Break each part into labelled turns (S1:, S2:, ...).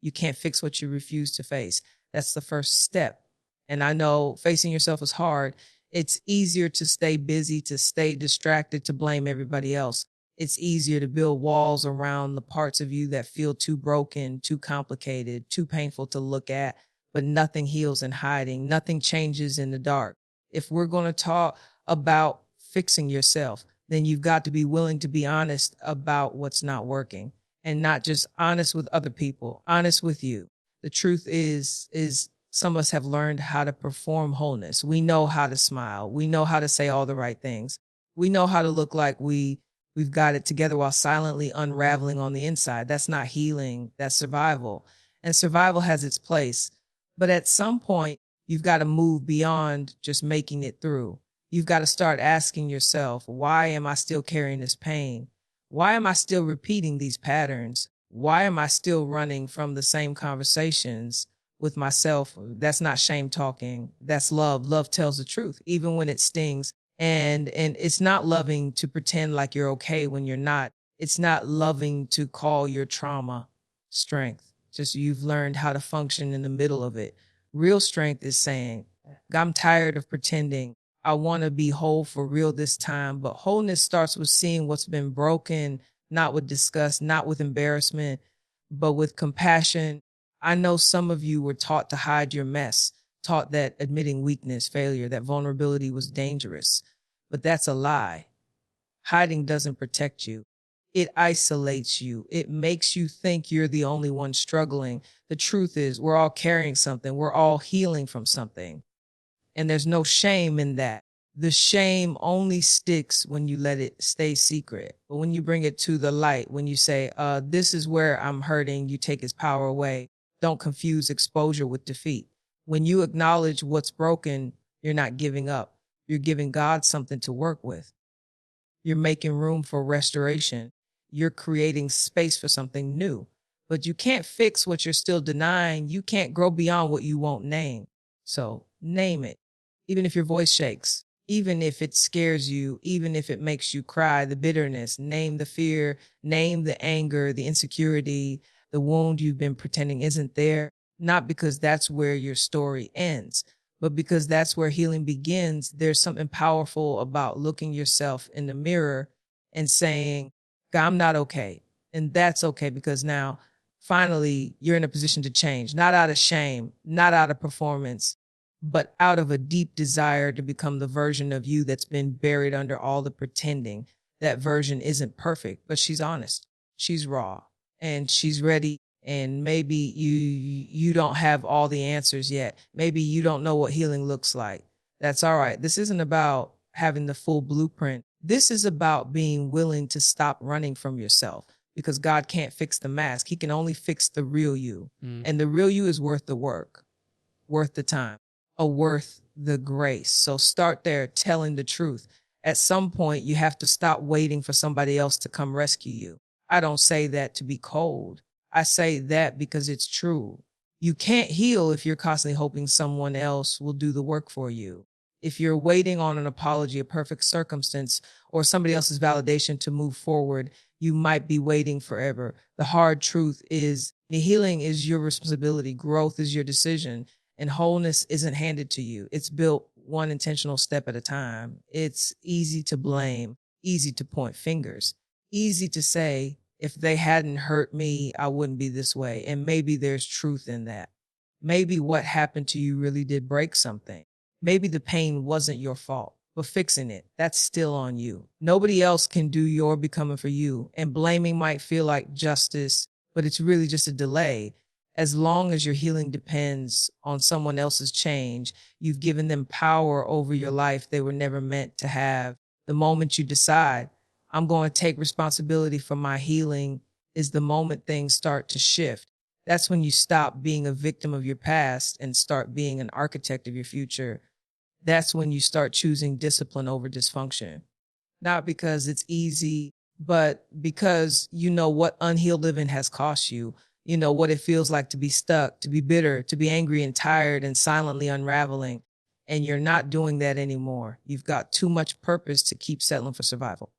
S1: You can't fix what you refuse to face. That's the first step. And I know facing yourself is hard. It's easier to stay busy, to stay distracted, to blame everybody else. It's easier to build walls around the parts of you that feel too broken, too complicated, too painful to look at, but nothing heals in hiding. Nothing changes in the dark. If we're going to talk about fixing yourself, then you've got to be willing to be honest about what's not working, and not just honest with other people, honest with you. The truth is some of us have learned how to perform wholeness. We know how to smile. We know how to say all the right things. We know how to look like we've got it together while silently unraveling on the inside. That's not healing, that's survival. And survival has its place. But at some point, you've got to move beyond just making it through. You've got to start asking yourself, why am I still carrying this pain? Why am I still repeating these patterns? Why am I still running from the same conversations with myself? That's not shame talking. That's love. Love tells the truth, even when it stings. And it's not loving to pretend like you're okay when you're not. It's not loving to call your trauma strength. Just you've learned how to function in the middle of it. Real strength is saying, I'm tired of pretending. I want to be whole for real this time. But wholeness starts with seeing what's been broken, not with disgust, not with embarrassment, but with compassion. I know some of you were taught to hide your mess, taught that admitting weakness, failure, that vulnerability was dangerous. But that's a lie. Hiding doesn't protect you. It isolates you. It makes you think you're the only one struggling. The truth is, we're all carrying something. We're all healing from something. And there's no shame in that. The shame only sticks when you let it stay secret. But when you bring it to the light, when you say, this is where I'm hurting, you take its power away. Don't confuse exposure with defeat. When you acknowledge what's broken, you're not giving up. You're giving God something to work with. You're making room for restoration. You're creating space for something new. But you can't fix what you're still denying. You can't grow beyond what you won't name. So name it. Even if your voice shakes, even if it scares you, even if it makes you cry, the bitterness, name the fear, name the anger, the insecurity, the wound you've been pretending isn't there. Not because that's where your story ends, but because that's where healing begins. There's something powerful about looking yourself in the mirror and saying, God, I'm not okay. And that's okay, because now finally you're in a position to change, not out of shame, not out of performance, but out of a deep desire to become the version of you that's been buried under all the pretending. That version isn't perfect, but she's honest. She's raw and she's ready. And maybe you don't have all the answers yet. Maybe you don't know what healing looks like. That's all right. This isn't about having the full blueprint. This is about being willing to stop running from yourself, because God can't fix the mask. He can only fix the real you. And the real you is worth the work, worth the time, worth the grace. So start there, telling the truth. At some point, you have to stop waiting for somebody else to come rescue you. I don't say that to be cold. I say that because it's true. You can't heal if you're constantly hoping someone else will do the work for you. If you're waiting on an apology, a perfect circumstance, or somebody else's validation to move forward, you might be waiting forever. The hard truth is the healing is your responsibility. Growth is your decision. And wholeness isn't handed to you. It's built one intentional step at a time. It's easy to blame, easy to point fingers, easy to say, if they hadn't hurt me, I wouldn't be this way. And maybe there's truth in that. Maybe what happened to you really did break something. Maybe the pain wasn't your fault, but fixing it, that's still on you. Nobody else can do your becoming for you. And blaming might feel like justice, but it's really just a delay. As long as your healing depends on someone else's change, you've given them power over your life they were never meant to have. The moment you decide, I'm going to take responsibility for my healing, is the moment things start to shift. That's when you stop being a victim of your past and start being an architect of your future. That's when you start choosing discipline over dysfunction. Not because it's easy, but because you know what unhealed living has cost you. You know what it feels like to be stuck, to be bitter, to be angry and tired and silently unraveling. And you're not doing that anymore. You've got too much purpose to keep settling for survival.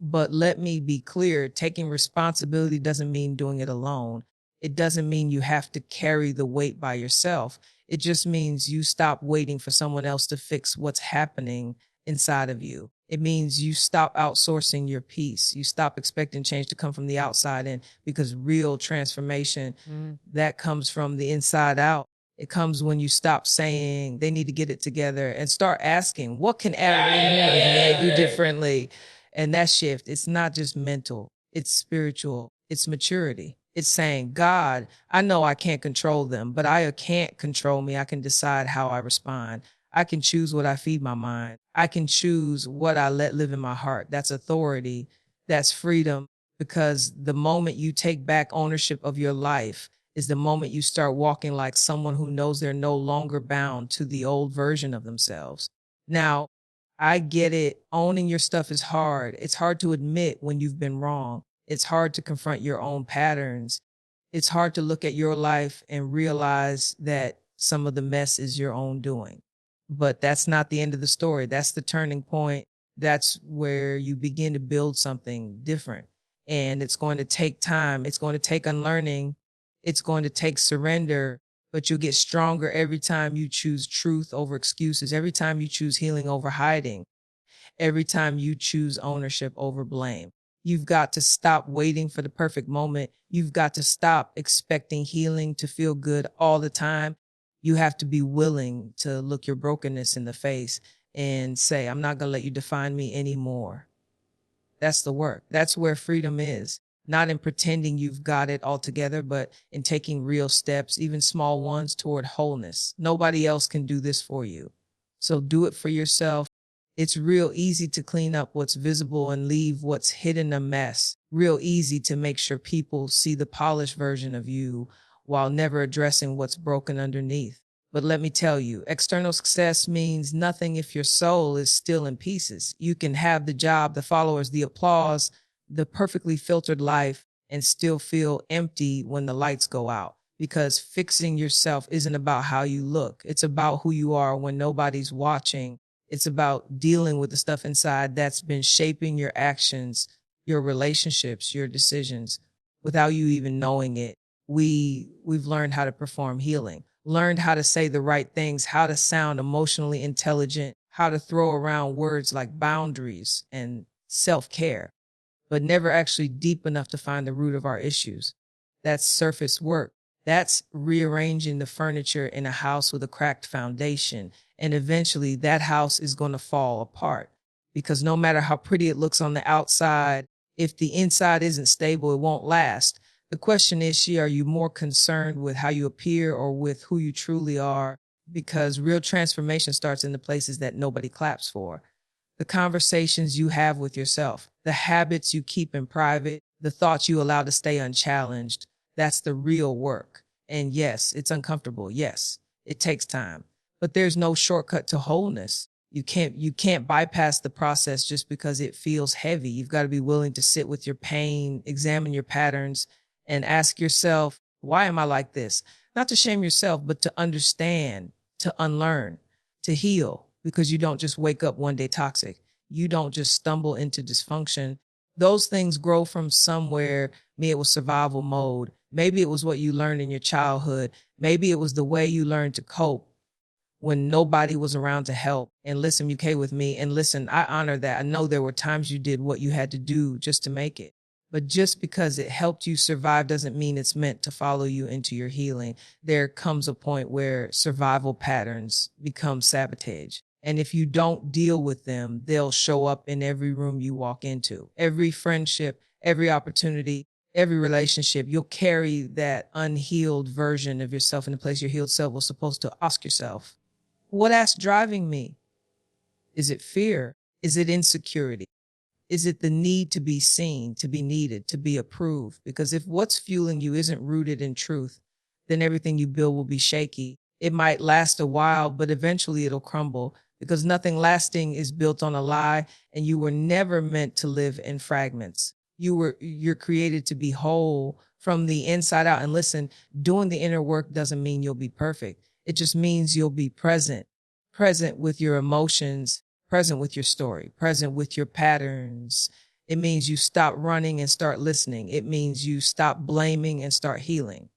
S1: But let me be clear, taking responsibility doesn't mean doing it alone. It doesn't mean you have to carry the weight by yourself. It just means you stop waiting for someone else to fix what's happening inside of you. It means you stop outsourcing your peace. You stop expecting change to come from the outside in, because real transformation that comes from the inside out. It comes when you stop saying they need to get it together and start asking, what can everyone do differently? And that shift, it's not just mental, it's spiritual, it's maturity. It's saying, God, I know I can't control them, but I can't control me. I can decide how I respond. I can choose what I feed my mind. I can choose what I let live in my heart. That's authority. That's freedom. Because the moment you take back ownership of your life is the moment you start walking like someone who knows they're no longer bound to the old version of themselves. Now, I get it. Owning your stuff is hard. It's hard to admit when you've been wrong. It's hard to confront your own patterns. It's hard to look at your life and realize that some of the mess is your own doing. But that's not the end of the story. That's the turning point. That's where you begin to build something different. And it's going to take time. It's going to take unlearning. It's going to take surrender, but you'll get stronger every time you choose truth over excuses, every time you choose healing over hiding, every time you choose ownership over blame. You've got to stop waiting for the perfect moment. You've got to stop expecting healing to feel good all the time. You have to be willing to look your brokenness in the face and say, I'm not going to let you define me anymore. That's the work. That's where freedom is. Not in pretending you've got it all together, but in taking real steps, even small ones, toward wholeness. Nobody else can do this for you. So do it for yourself. It's real easy to clean up what's visible and leave what's hidden a mess. Real easy to make sure people see the polished version of you while never addressing what's broken underneath. But let me tell you, external success means nothing if your soul is still in pieces. You can have the job, the followers, the applause, the perfectly filtered life, and still feel empty when the lights go out. Because fixing yourself isn't about how you look. It's about who you are when nobody's watching. It's about dealing with the stuff inside that's been shaping your actions, your relationships, your decisions without you even knowing it. We've learned how to perform healing, learned how to say the right things, how to sound emotionally intelligent, how to throw around words like boundaries and self-care, but never actually deep enough to find the root of our issues. That's surface work. That's rearranging the furniture in a house with a cracked foundation. And eventually that house is going to fall apart, because no matter how pretty it looks on the outside, if the inside isn't stable, it won't last. The question is, are you more concerned with how you appear or with who you truly are? Because real transformation starts in the places that nobody claps for. The conversations you have with yourself, the habits you keep in private, the thoughts you allow to stay unchallenged. That's the real work. And yes, it's uncomfortable. Yes, it takes time, but there's no shortcut to wholeness. You can't bypass the process just because it feels heavy. You've got to be willing to sit with your pain, examine your patterns, and ask yourself, why am I like this? Not to shame yourself, but to understand, to unlearn, to heal, because you don't just wake up one day toxic. You don't just stumble into dysfunction. Those things grow from somewhere. Maybe it was survival mode. Maybe it was what you learned in your childhood. Maybe it was the way you learned to cope when nobody was around to help. And listen, you came with me. And listen, I honor that. I know there were times you did what you had to do just to make it. But just because it helped you survive doesn't mean it's meant to follow you into your healing. There comes a point where survival patterns become sabotage. And if you don't deal with them, they'll show up in every room you walk into, every friendship, every opportunity, every relationship. You'll carry that unhealed version of yourself in the place your healed self was supposed to. Ask yourself, what's driving me? Is it fear? Is it insecurity? Is it the need to be seen, to be needed, to be approved? Because if what's fueling you isn't rooted in truth, then everything you build will be shaky. It might last a while, but eventually it'll crumble, because nothing lasting is built on a lie, and you were never meant to live in fragments. You're created to be whole from the inside out. And listen, doing the inner work doesn't mean you'll be perfect. It just means you'll be present, present with your emotions, present with your story, present with your patterns. It means you stop running and start listening. It means you stop blaming and start healing.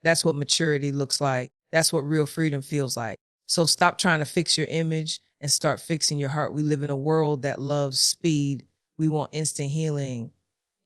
S1: That's what maturity looks like. That's what real freedom feels like. So stop trying to fix your image and start fixing your heart. We live in a world that loves speed. We want instant healing,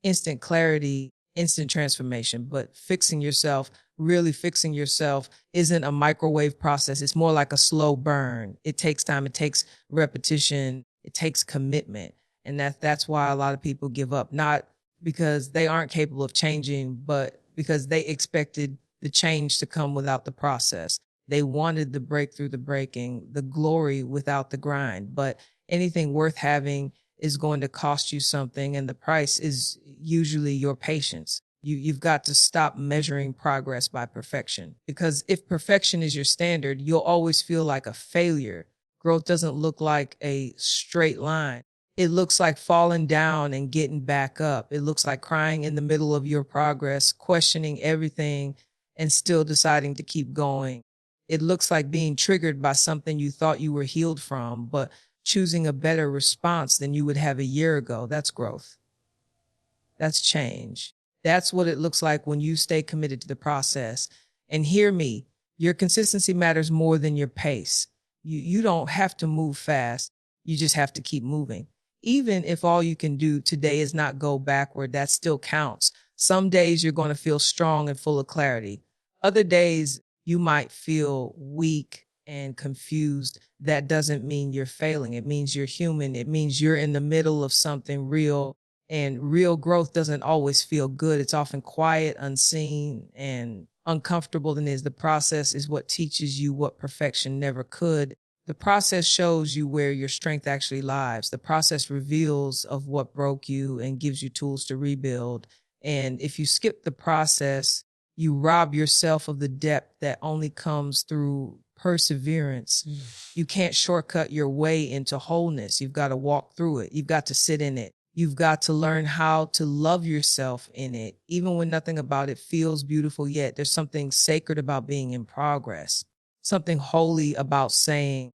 S1: instant clarity, instant transformation. But fixing yourself, really fixing yourself, isn't a microwave process. It's more like a slow burn. It takes time, it takes repetition, it takes commitment. And that's why a lot of people give up, not because they aren't capable of changing, but because they expected the change to come without the process. They wanted the breakthrough, the breaking, the glory without the grind. But anything worth having is going to cost you something, and the price is usually your patience. You've got to stop measuring progress by perfection, because if perfection is your standard, you'll always feel like a failure. Growth doesn't look like a straight line. It looks like falling down and getting back up. It looks like crying in the middle of your progress, questioning everything, and still deciding to keep going. It looks like being triggered by something you thought you were healed from, but choosing a better response than you would have a year ago. That's growth. That's change. That's what it looks like when you stay committed to the process. And hear me, your consistency matters more than your pace. You don't have to move fast. You just have to keep moving. Even if all you can do today is not go backward, that still counts. Some days you're going to feel strong and full of clarity. Other days you might feel weak and confused. That doesn't mean you're failing. It means you're human. It means you're in the middle of something real. And real growth doesn't always feel good. It's often quiet, unseen, and uncomfortable. And is the process is what teaches you what perfection never could. The process shows you where your strength actually lies. The process reveals of what broke you and gives you tools to rebuild. And if you skip the process, you rob yourself of the depth that only comes through perseverance. You can't shortcut your way into wholeness. You've got to walk through it. You've got to sit in it. You've got to learn how to love yourself in it. Even when nothing about it feels beautiful yet, there's something sacred about being in progress, something holy about saying,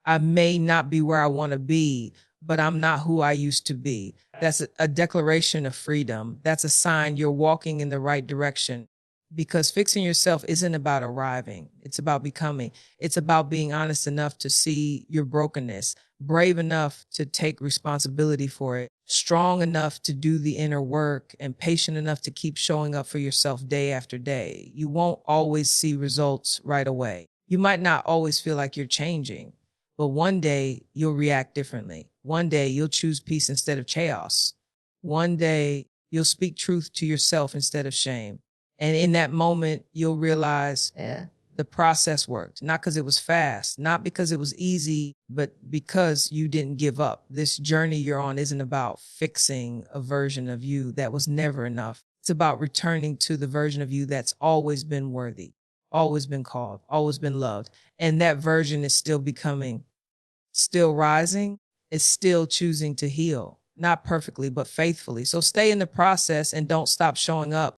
S1: I may not be where I want to be, but I'm not who I used to be. That's a declaration of freedom. That's a sign you're walking in the right direction. Because fixing yourself isn't about arriving. It's about becoming. It's about being honest enough to see your brokenness, brave enough to take responsibility for it, strong enough to do the inner work, and patient enough to keep showing up for yourself day after day. You won't always see results right away. You might not always feel like you're changing, but one day you'll react differently. One day you'll choose peace instead of chaos. One day you'll speak truth to yourself instead of shame. And in that moment, you'll realize the process worked, not because it was fast, not because it was easy, but because you didn't give up. This journey you're on isn't about fixing a version of you that was never enough. It's about returning to the version of you that's always been worthy, always been called, always been loved. And that version is still becoming, still rising, is still choosing to heal, not perfectly, but faithfully. So stay in the process and don't stop showing up.